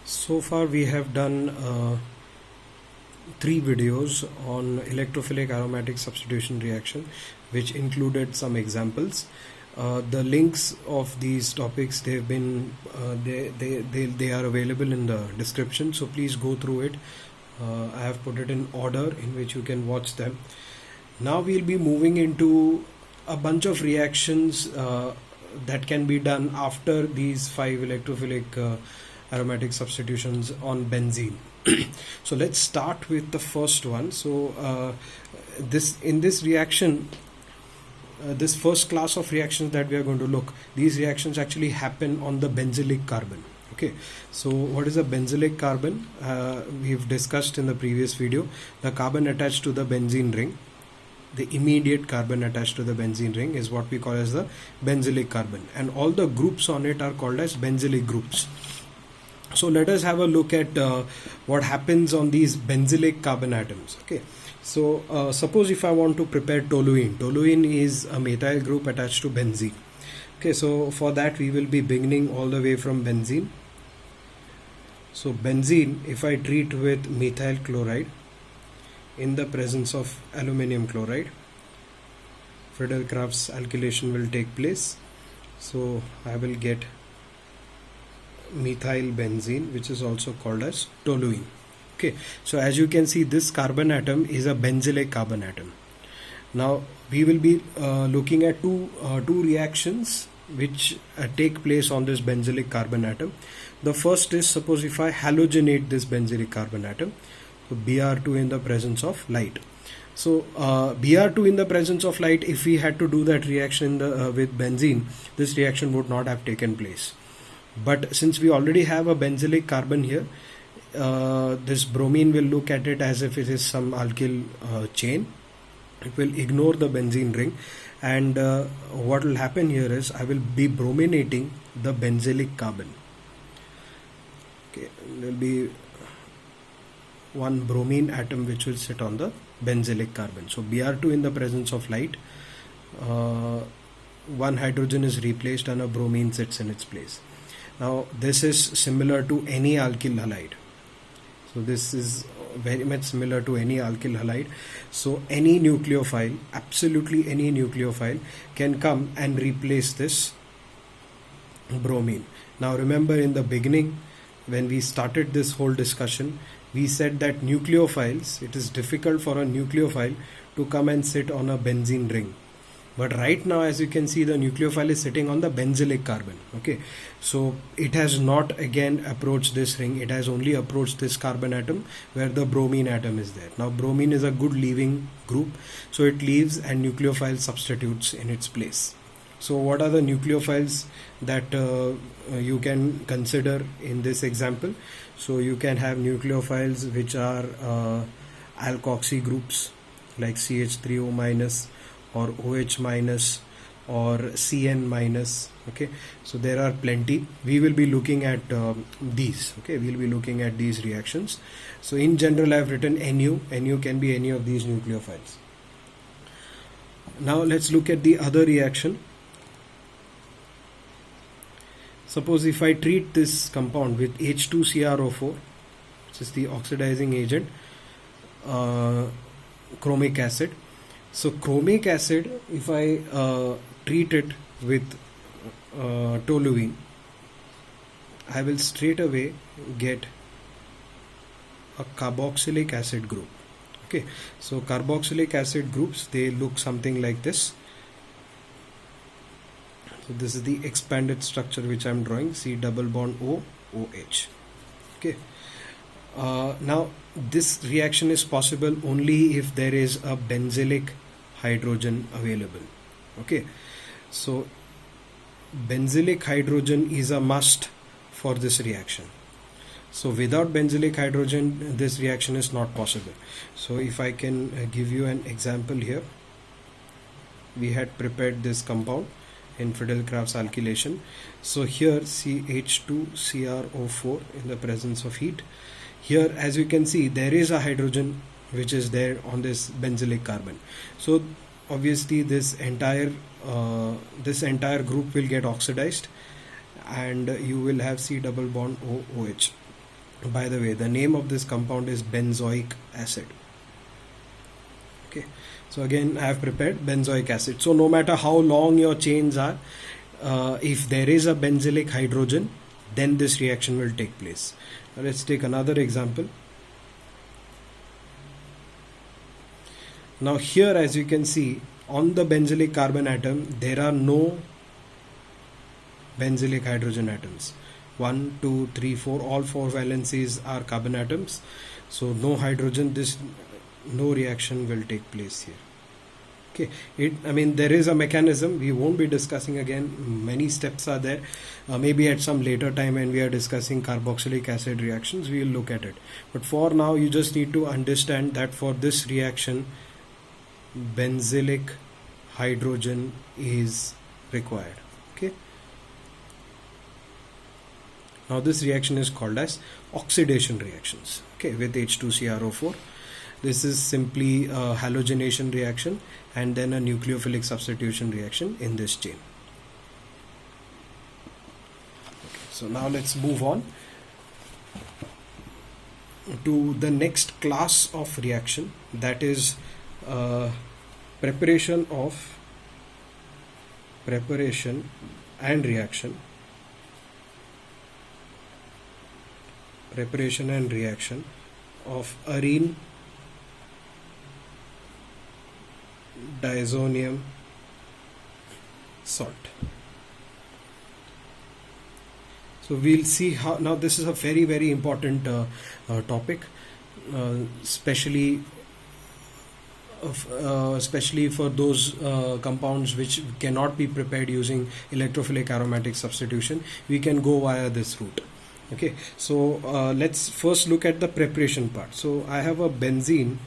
So far we have done 3 videos on electrophilic aromatic substitution reaction, which included some examples. The links of these topics, they've been they are available in the description, so please go through it. I have put it in order in which you can watch them. Now we'll be moving into a bunch of reactions that can be done after these 5 electrophilic aromatic substitutions on benzene. So let's start with the first one. So in this reaction, this first class of reactions that we are going to look, these reactions actually happen on the benzylic carbon. Okay, so what is a benzylic carbon? We've discussed in the previous video. The carbon attached to the benzene ring, the immediate carbon attached to the benzene ring, is what we call as the benzylic carbon, and all the groups on it are called as benzylic groups. So let us have a look at what happens on these benzylic carbon atoms. Okay, so suppose if I want to prepare toluene. Toluene is a methyl group attached to benzene. Okay, so for that we will be beginning all the way from benzene. So benzene, if I treat with methyl chloride in the presence of aluminum chloride, Friedel-Crafts alkylation will take place. So I will get methyl benzene, which is also called as toluene. Okay, so as you can see, this carbon atom is a benzylic carbon atom. Now we will be looking at two reactions which take place on this benzylic carbon atom. The first is, suppose if I halogenate this benzylic carbon atom, so Br2 in the presence of light. So Br2 in the presence of light, if we had to do that reaction with benzene, this reaction would not have taken place. But since we already have a benzylic carbon here, this bromine will look at it as if it is some alkyl chain. It will ignore the benzene ring, and what will happen here is I will be brominating the benzylic carbon. Okay, there will be one bromine atom which will sit on the benzylic carbon. So Br2 in the presence of light, one hydrogen is replaced and a bromine sits in its place. Now this is similar to any alkyl halide. So this is very much similar to any alkyl halide. So any nucleophile, absolutely any nucleophile, can come and replace this bromine. Now remember, in the beginning when we started this whole discussion, we said that nucleophiles, it is difficult for a nucleophile to come and sit on a benzene ring. But right now, as you can see, the nucleophile is sitting on the benzylic carbon. Okay, so it has not again approached this ring. It has only approached this carbon atom where the bromine atom is there. Now bromine is a good leaving group, so it leaves and nucleophile substitutes in its place. So what are the nucleophiles that you can consider in this example? So you can have nucleophiles which are alkoxy groups like CH3O minus or OH minus or CN minus. Okay, so there are plenty. We will be looking at these. Okay, we'll be looking at these reactions. So in general, I've written NU. NU can be any of these nucleophiles. Now let's look at the other reaction. Suppose if I treat this compound with H2CrO4, which is the oxidizing agent, chromic acid. So chromic acid, if I treat it with toluene, I will straight away get a carboxylic acid group. Okay, so carboxylic acid groups, they look something like this. So this is the expanded structure which I am drawing, C double bond O, OH. Okay. Now this reaction is possible only if there is a benzylic hydrogen available. Okay, so benzylic hydrogen is a must for this reaction. So without benzylic hydrogen, this reaction is not possible. So if I can give you an example here, we had prepared this compound in Friedel-Crafts alkylation. So here CH2CrO4 in the presence of heat. Here, as you can see, there is a hydrogen which is there on this benzylic carbon. So obviously this entire group will get oxidized and you will have C double bond OH. By the way, the name of this compound is benzoic acid. Okay, so again I have prepared benzoic acid. So no matter how long your chains are, if there is a benzylic hydrogen, then this reaction will take place. Now let's take another example. Now here, as you can see, on the benzylic carbon atom there are no benzylic hydrogen atoms. 1, 2, 3, 4, all 4 valencies are carbon atoms, so no hydrogen, no reaction will take place here. Okay, there is a mechanism we won't be discussing again. Many steps are there. Maybe at some later time when we are discussing carboxylic acid reactions, we will look at it. But for now, you just need to understand that for this reaction, benzylic hydrogen is required. Okay. Now this reaction is called as oxidation reactions. Okay, with H2CrO4. This is simply a halogenation reaction and then a nucleophilic substitution reaction in this chain. Okay, so now let's move on to the next class of reaction, that is preparation and reaction of arene diazonium salt. So we'll see how, now this is a very, very important topic, especially for those compounds which cannot be prepared using electrophilic aromatic substitution. We can go via this route. Okay, so let's first look at the preparation part. So I have a benzene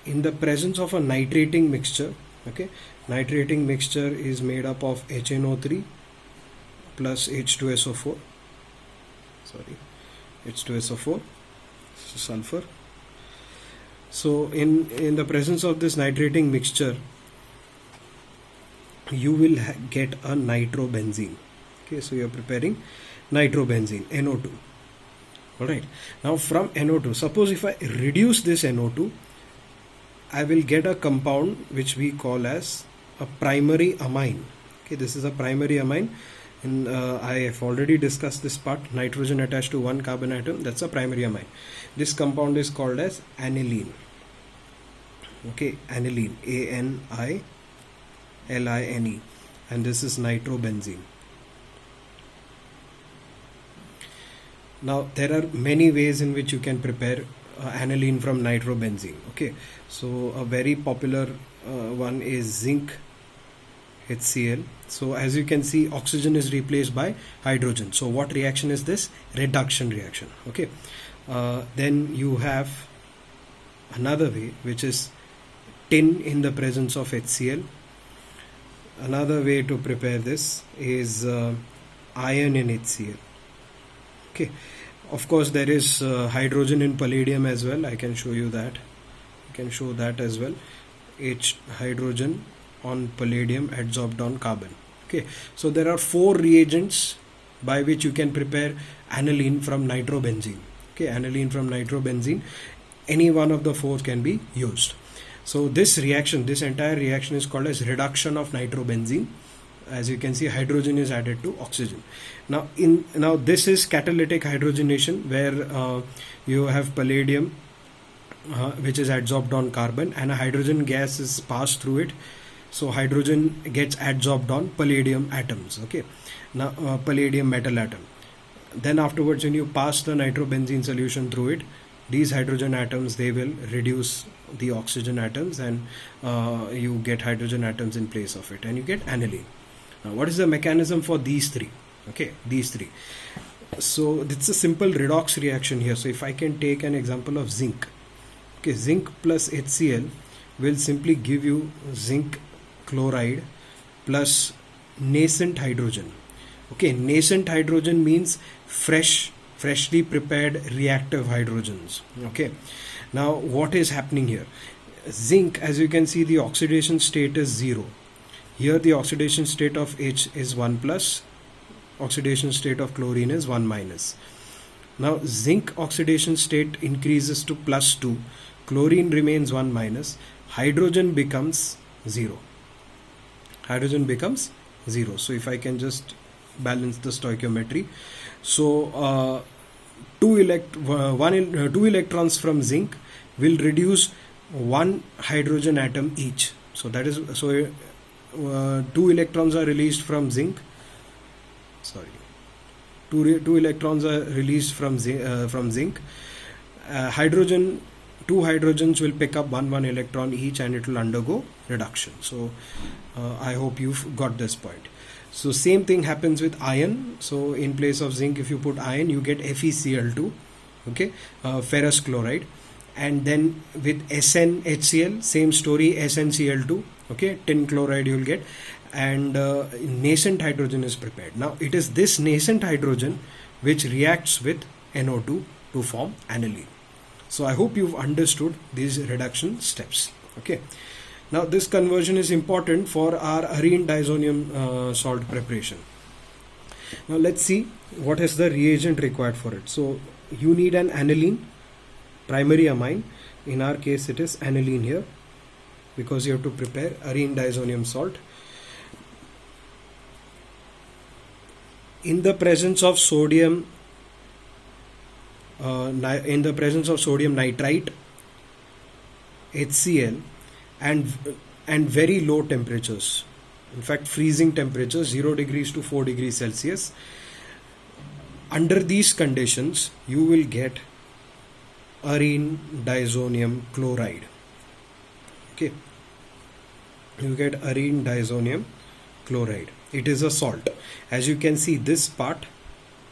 in the presence of a nitrating mixture. Okay, nitrating mixture is made up of HNO3 plus H2SO4. H2SO4, sulfur. So in the presence of this nitrating mixture, you will get a nitrobenzene. Okay, so you are preparing nitrobenzene, NO2. Alright, now from NO2, suppose if I reduce this NO2, I will get a compound which we call as a primary amine. Okay, this is a primary amine, and I have already discussed this part. Nitrogen attached to one carbon atom, that's a primary amine. This compound is called as aniline. Okay, aniline, ANILINE, and this is nitrobenzene. Now there are many ways in which you can prepare aniline from nitrobenzene. Okay, so a very popular one is zinc HCl. So as you can see, oxygen is replaced by hydrogen. So what reaction is this? Reduction reaction. Okay, then you have another way, which is tin in the presence of HCl. Another way to prepare this is iron in HCl. Okay, of course there is hydrogen in palladium as well. I can show you that. I can show that as well. Hydrogen on palladium adsorbed on carbon. Okay, so there are 4 reagents by which you can prepare aniline from nitrobenzene. Okay, aniline from nitrobenzene, any one of the 4 can be used. So this reaction, this entire reaction is called as reduction of nitrobenzene. As you can see, hydrogen is added to oxygen. Now this is catalytic hydrogenation, where you have palladium which is adsorbed on carbon, and a hydrogen gas is passed through it. So hydrogen gets adsorbed on palladium atoms. Okay, now palladium metal atom. Then afterwards, when you pass the nitrobenzene solution through it, these hydrogen atoms, they will reduce the oxygen atoms, and you get hydrogen atoms in place of it, and you get aniline. Now what is the mechanism for these 3? Okay, these 3. So it's a simple redox reaction here. So if I can take an example of zinc. Okay, zinc plus HCl will simply give you zinc chloride plus nascent hydrogen. Okay, nascent hydrogen means freshly prepared reactive hydrogens. Okay, now what is happening here? Zinc, as you can see, the oxidation state is 0. Here the oxidation state of H is 1+, oxidation state of chlorine is 1-. Now zinc oxidation state increases to +2, chlorine remains 1 minus, hydrogen becomes 0. Hydrogen becomes 0. So if I can just balance the stoichiometry. So two electrons from zinc will reduce one hydrogen atom each. So that is, so 2 electrons are released from zinc. Sorry, two electrons are released from zinc. Hydrogen, 2 hydrogens will pick up one electron each, and it will undergo reduction. So I hope you've got this point. So same thing happens with iron. So in place of zinc, if you put iron, you get FeCl2, okay, ferrous chloride. And then with SnHCl, same story, SnCl2, okay, tin chloride you'll get, and nascent hydrogen is prepared. Now it is this nascent hydrogen which reacts with NO2 to form aniline. So I hope you've understood these reduction steps. Okay. Now this conversion is important for our arene diazonium salt preparation. Now let's see what is the reagent required for it. So you need an aniline, primary amine. In our case it is aniline here, because you have to prepare arene diazonium salt. In the presence of sodium nitrite, HCl, and very low temperatures, in fact freezing temperatures, 0 degrees to 4 degrees Celsius, under these conditions you will get arene diazonium chloride. Okay, you get arene diazonium chloride. It is a salt. As you can see, this part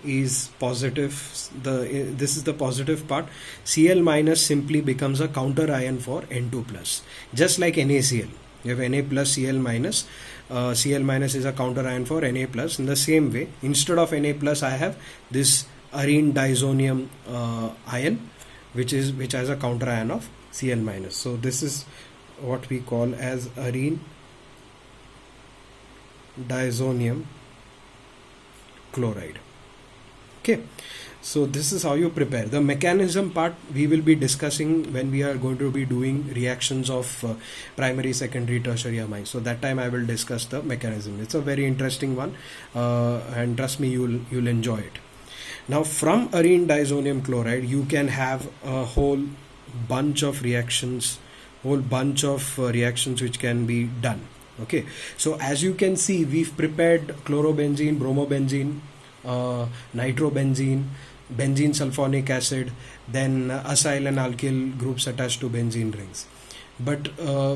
is positive. This is the positive part. Cl minus simply becomes a counter ion for N2 plus, just like NaCl. You have Na plus Cl minus. Cl minus is a counter ion for Na plus. In the same way, instead of Na plus, I have this arene diazonium ion, which has a counter ion of Cl minus. So this is what we call as arene diazonium chloride. Okay, so this is how you prepare. The mechanism part we will be discussing when we are going to be doing reactions of primary, secondary, tertiary amines. So that time I will discuss the mechanism. It's a very interesting one, and trust me, you'll enjoy it. Now from arene diazonium chloride you can have a whole bunch of reactions which can be done. Okay, so as you can see, we've prepared chlorobenzene, bromobenzene, nitrobenzene, benzene sulfonic acid, then acyl and alkyl groups attached to benzene rings. But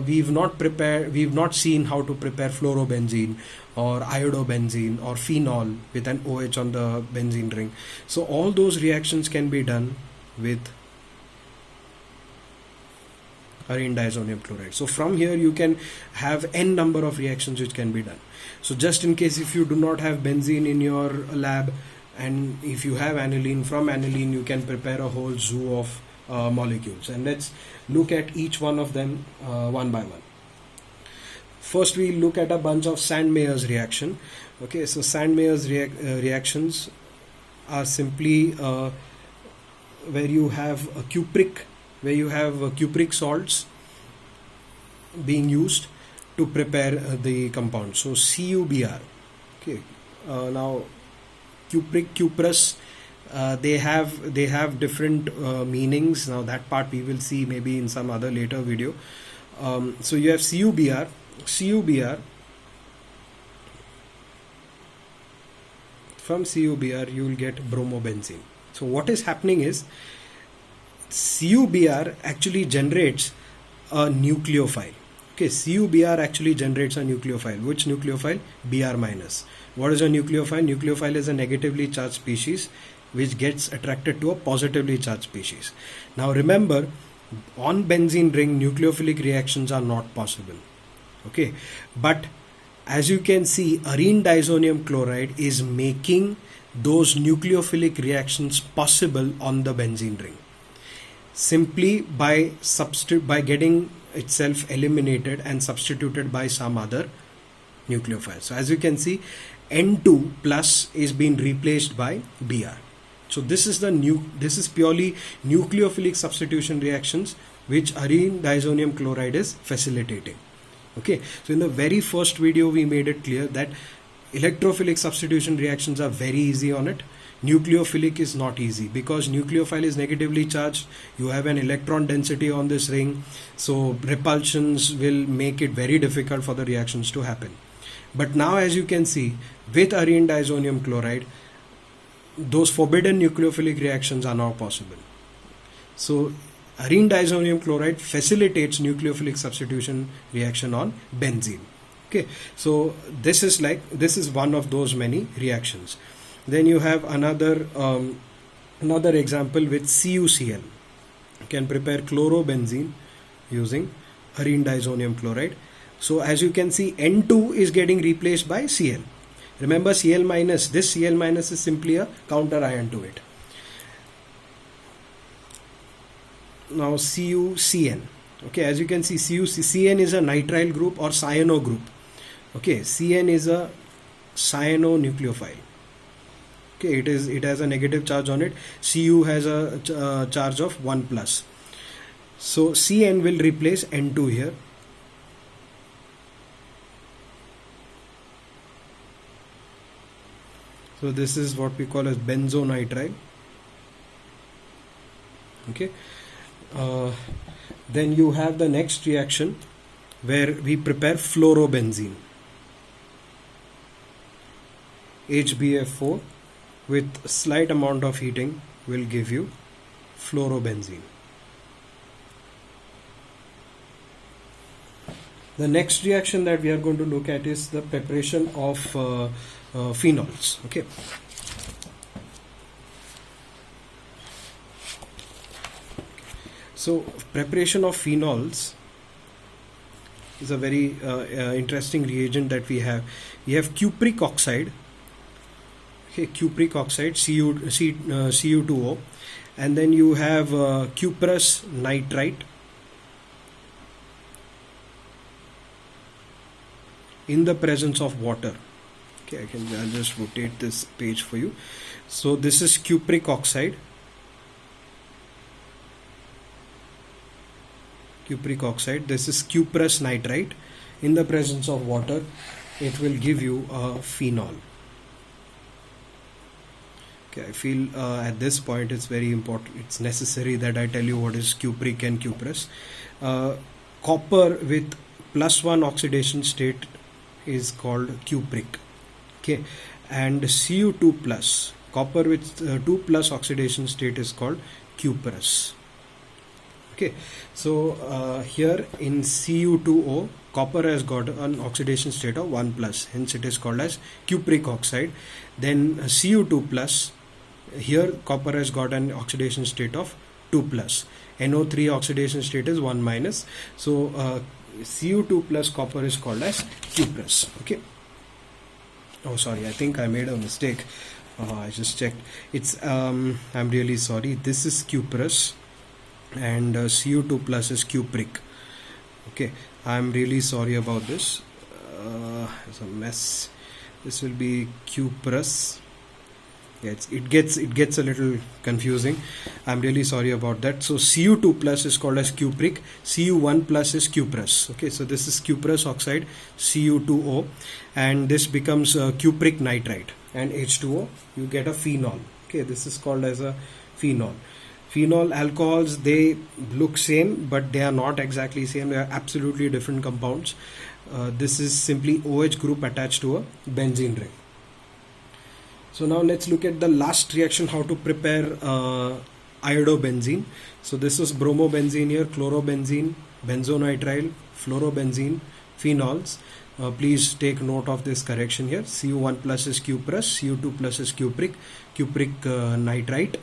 we've not seen how to prepare fluorobenzene or iodobenzene or phenol with an OH on the benzene ring. So all those reactions can be done with arene diazonium chloride. So from here you can have n number of reactions which can be done. So just in case if you do not have benzene in your lab, and if you have aniline, from aniline you can prepare a whole zoo of molecules, and let's look at each one of them one by one. First we look at a bunch of Sandmeyer's reaction. Okay, so Sandmeyer's reactions are simply where you have cupric salts being used to prepare the compound. So CuBr. Okay, now cuprous, they have different meanings. Now that part we will see maybe in some other later video. So you have CuBr. From CuBr you will get bromobenzene. So what is happening is CuBr actually generates a nucleophile. Okay, CuBr actually generates a nucleophile. Which nucleophile? Br minus. What is a nucleophile? Nucleophile is a negatively charged species which gets attracted to a positively charged species. Now remember, on benzene ring nucleophilic reactions are not possible. Okay, but as you can see, arene diazonium chloride is making those nucleophilic reactions possible on the benzene ring, simply by getting itself eliminated and substituted by some other nucleophile. So as you can see, N2 plus is being replaced by Br. So this is purely nucleophilic substitution reactions which arene diazonium chloride is facilitating. Okay, so in the very first video we made it clear that electrophilic substitution reactions are very easy on it. Nucleophilic is not easy because nucleophile is negatively charged. You have an electron density on this ring, so repulsions will make it very difficult for the reactions to happen. But now, as you can see, with arene diazonium chloride, those forbidden nucleophilic reactions are now possible. So arene diazonium chloride facilitates nucleophilic substitution reaction on benzene. Okay, so this is one of those many reactions. Then you have another example with CuCl. You can prepare chlorobenzene using arene diazonium chloride. So as you can see, N2 is getting replaced by Cl. Remember, Cl minus, this Cl minus is simply a counter ion to it. Now CuCN. Okay, as you can see, CN is a nitrile group or cyano group. Okay, Cn is a cyanonucleophile. Okay, it has a negative charge on it. Cu has a charge of 1 plus. So Cn will replace N2 here. So this is what we call as benzonitrile. Okay. Then you have the next reaction where we prepare fluorobenzene. HBF4 with slight amount of heating will give you fluorobenzene. The next reaction that we are going to look at is the preparation of phenols. Okay. So preparation of phenols is a very interesting reagent that we have. We have cupric oxide. Okay, cupric oxide Cu2O, and then you have cuprous nitrite in the presence of water. Okay, I'll just rotate this page for you. So this is cupric oxide. This is cuprous nitrite. In the presence of water, it will give you a phenol. Okay, I feel at this point it's very important, it's necessary that I tell you what is cupric and cuprous. Copper with +1 oxidation state is called cupric. Okay, and Cu2 plus, copper with 2 plus oxidation state is called cuprous. Okay, so here in Cu2O, copper has got an oxidation state of 1 plus, hence it is called as cupric oxide. Then Cu2 plus, here copper has got an oxidation state of 2 plus. NO3 oxidation state is 1 minus. So Cu2 plus copper is called as cuprous. Okay. Oh, sorry, I think I made a mistake. I just checked. It's I'm really sorry. This is cuprous and Cu2 plus is cupric. Okay, I'm really sorry about this. It's a mess. This will be cuprous. Yeah, it gets a little confusing. I'm really sorry about that. So Cu2 plus is called as cupric, Cu1 plus is cuprous. Okay, so this is cuprous oxide Cu2O, and this becomes cupric nitrite, and H2O, you get a phenol. Okay, this is called as a phenol. Phenol alcohols, they look same, but they are not exactly same. They are absolutely different compounds. This is simply OH group attached to a benzene ring. So now let's look at the last reaction, how to prepare iodobenzene. So this is bromobenzene here, chlorobenzene, benzonitrile, fluorobenzene, phenols. Please take note of this correction here. Cu1 plus is cuprous, Cu2 plus is cupric nitrite,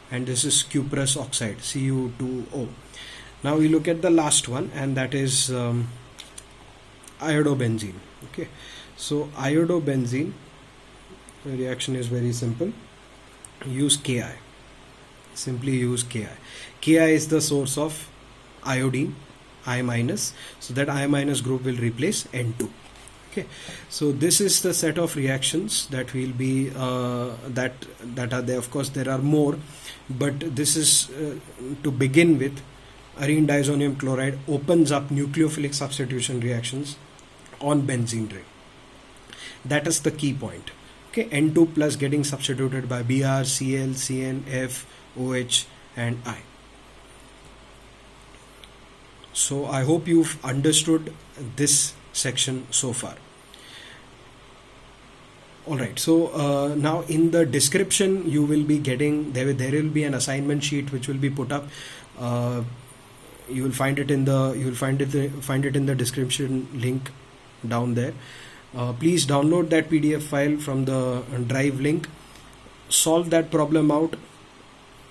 and this is cuprous oxide Cu2O. Now we look at the last one, and that is iodobenzene. Okay, so iodobenzene, the reaction is very simple. Use Ki. Simply use Ki. Ki is the source of iodine, I minus. So that I minus group will replace N2. Okay, so this is the set of reactions that will be that are there. Of course, there are more, but this is to begin with. Arene diazonium chloride opens up nucleophilic substitution reactions on benzene ring. That is the key point. Okay, N2 plus getting substituted by Br, Cl, Cn, F, OH, and I. So I hope you've understood this section so far. Alright, so now in the description you will be getting, there will be an assignment sheet which will be put up. You will find it in the description link down there. Please download that PDF file from the drive link, solve that problem out,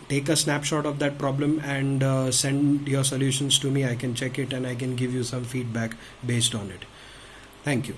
take a snapshot of that problem and send your solutions to me. I can check it and I can give you some feedback based on it. Thank you.